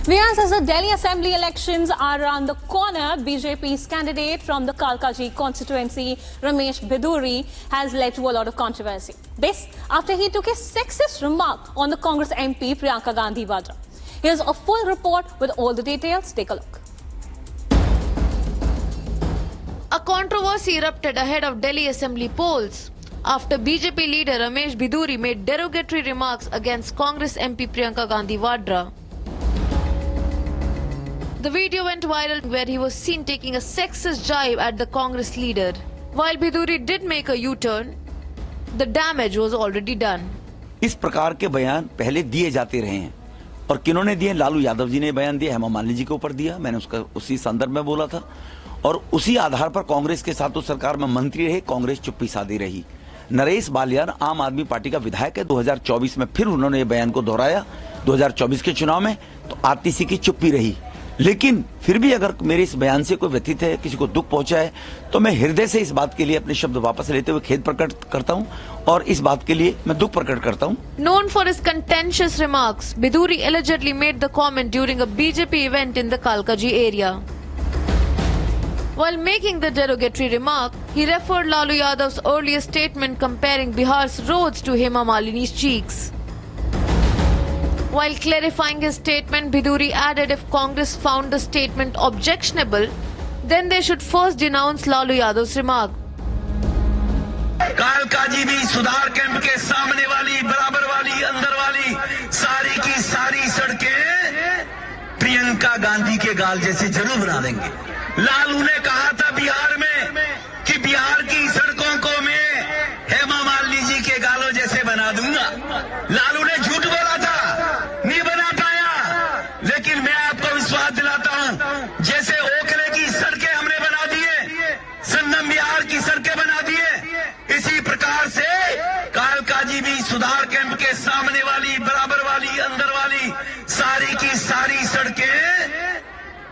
Whereas as the Delhi Assembly elections are around the corner, BJP's candidate from the Kalkaji constituency, Ramesh Biduri, has led to a lot of controversy. This after he took a sexist remark on the Congress MP Priyanka Gandhi Vadra. Here's a full report with all the details. Take a look. A controversy erupted ahead of Delhi Assembly polls after BJP leader Ramesh Biduri made derogatory remarks against Congress MP Priyanka Gandhi Vadra. The video went viral where he was seen taking a sexist jibe at the Congress leader. While Biduri did make a U-turn, the damage was already done. इस प्रकार के बयान पहले दिए जाते रहे हैं और किन्होंने दिए? लालू यादव जी ने बयान दिया, हेमा मालिनी जी के ऊपर दिया, मैंने उसका उसी संदर्भ में बोला था और उसी आधार पर कांग्रेस के साथ तो सरकार में मंत्री रहे, कांग्रेस चुप्पी साधी रही। नरेश बालियान आम आदमी पार्टी का विधायक है, 2024 में फिर उन्होंने ये बयान को दोहराया 2024 के चुनाव में, तो आरटीसी की चुप्पी रही। लेकिन फिर भी अगर मेरे इस बयान से कोई व्यथित है, किसी को दुख पहुंचा है, तो मैं हृदय से इस बात के लिए अपने शब्द वापस लेते हुए खेद प्रकट करता हूं और इस बात के लिए मैं दुख प्रकट करता हूं। Known for his contentious remarks, Biduri allegedly made the comment during a BJP event in the Kalkaji area. While making the derogatory remark, he referred Lalu Yadav's earlier statement comparing Bihar's roads to Hema Malini's cheeks. While clarifying his statement, Biduri added if Congress found the statement objectionable, then they should first denounce Lalu Yadav's remark. Kalkaji भी सुधार camp के सामने वाली, बराबर वाली, अंदर वाली सारी की सारी सड़कें प्रियंका गांधी के गाल जैसे जरूर बना देंगे। लालू ने कहा था बिहार में कि बिहार की सड़कों को मैं हेमा मालिनी जी के गालों जैसे बना दूंगा। लालू ने झूठ बोला था, नहीं बना पाया, लेकिन मैं आपको विश्वास दिलाता हूं, जैसे ओखले की सड़कें हमने बना दिए, संगम बिहार की सड़कें बना दिए, इसी प्रकार से कालकाजी भी सुधार कैंप के सामने वाली, बराबर वाली, अंदर वाली सारी की सारी सड़कें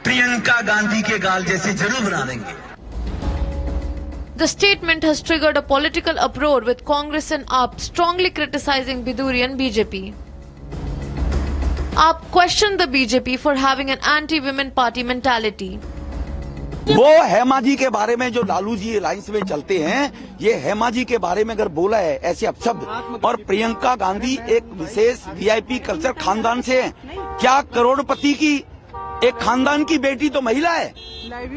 प्रियंका गांधी के गाल जैसे जरूर बना देंगे। The statement has triggered a political uproar with Congress and AAP strongly criticizing Biduri and BJP. AAP questioned the BJP for having an anti-women party mentality. वो हेमा जी के बारे में जो लालू जी अलायंस में चलते हैं, ये हेमा जी के बारे में अगर बोला है ऐसे अपशब्द, और प्रियंका गांधी एक विशेष वीआईपी कल्चर खानदान से है, क्या करोड़पति की एक खानदान की बेटी तो महिला है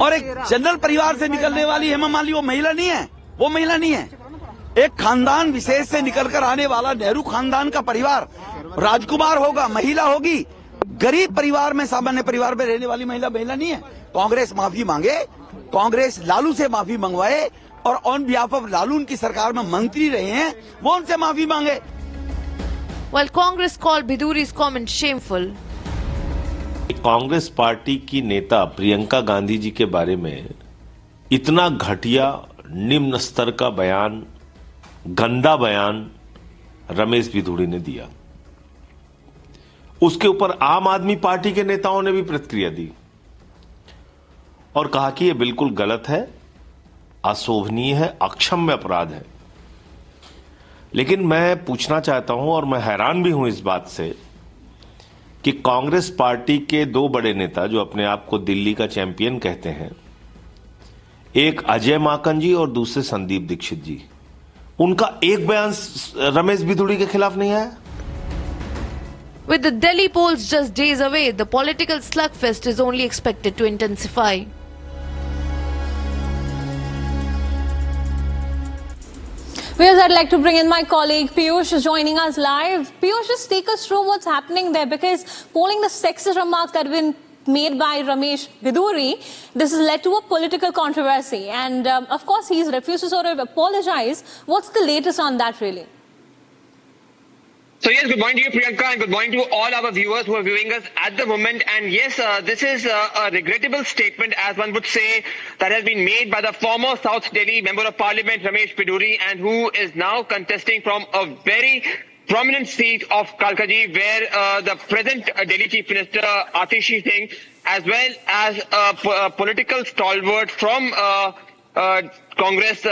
और एक जनरल परिवार से निकलने वाली हेमा मालिनी वो महिला नहीं है? वो महिला नहीं है। एक खानदान विशेष से निकलकर आने वाला नेहरू खानदान का परिवार राजकुमार होगा, महिला होगी। गरीब परिवार में, सामान्य परिवार में रहने वाली महिला नहीं है। कांग्रेस माफी मांगे, कांग्रेस लालू से माफी मंगवाए और ऑन बिहाफ ऑफ लालू उनकी सरकार में मंत्री रहे हैं, वो उनसे माफी मांगे। While Congress called Biduri's comment shameful. Congress party की नेता प्रियंका गांधी जी के बारे में इतना घटिया, निम्न स्तर का बयान, गंदा बयान रमेश बिधूड़ी ने दिया, उसके ऊपर आम आदमी पार्टी के नेताओं ने भी प्रतिक्रिया दी और कहा कि यह बिल्कुल गलत है, अशोभनीय है, अक्षम्य अपराध है। लेकिन मैं पूछना चाहता हूं और मैं हैरान भी हूं इस बात से कि कांग्रेस पार्टी के दो बड़े नेता जो अपने आप को दिल्ली का चैंपियन कहते हैं, एक अजय माकन जी और दूसरे संदीप दीक्षित जी, उनका एक बयान रमेश बिधूड़ी के खिलाफ नहीं आया। With the Delhi polls just days away, the political slugfest is only expected to intensify. Whereas I'd like to bring in my colleague Piyush joining us live. Piyush, just take us through what's happening there, because following the sexist remarks that have been made by Ramesh Biduri, this has led to a political controversy. And of course, he's refused to sort of apologize. What's the latest on that, really? So yes, good morning to you, Priyanka, and good morning to all our viewers who are viewing us at the moment. And yes, this is a regrettable statement, as one would say, that has been made by the former South Delhi Member of Parliament, Ramesh Biduri, and who is now contesting from a very prominent seat of Kalkaji, where the present Delhi Chief Minister, Atishi Singh, as well as a political stalwart from Congress,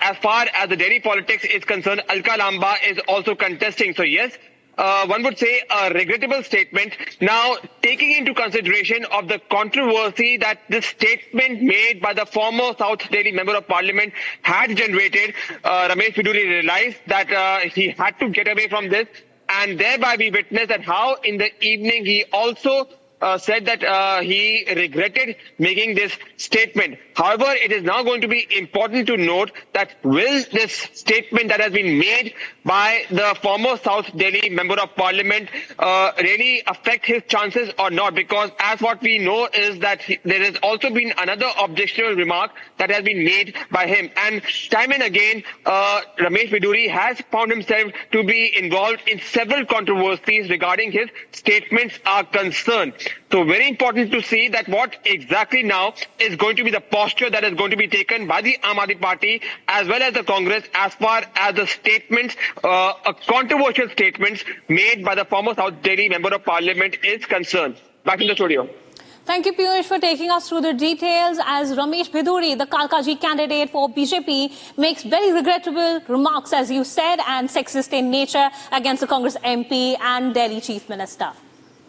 as far as the Delhi politics is concerned, Alka Lamba is also contesting. So yes, one would say, a regrettable statement. Now, taking into consideration of the controversy that this statement made by the former South Delhi Member of Parliament had generated, Ramesh Biduri realized that he had to get away from this, and thereby we witnessed that how in the evening he also said that he regretted making this statement. However, it is now going to be important to note that will this statement that has been made by the former South Delhi Member of Parliament really affect his chances or not? Because as what we know is that there has also been another objectionable remark that has been made by him. And time and again, Ramesh Biduri has found himself to be involved in several controversies regarding his statements are concerned. So very important to see that what exactly now is going to be the posture that is going to be taken by the Aam Aadmi Party as well as the Congress as far as the statements, controversial statements made by the former South Delhi Member of Parliament is concerned. Back in the studio. Thank you, Piyush, for taking us through the details as Ramesh Biduri, the Kalkaji candidate for BJP, makes very regrettable remarks, as you said, and sexist in nature against the Congress MP and Delhi Chief Minister.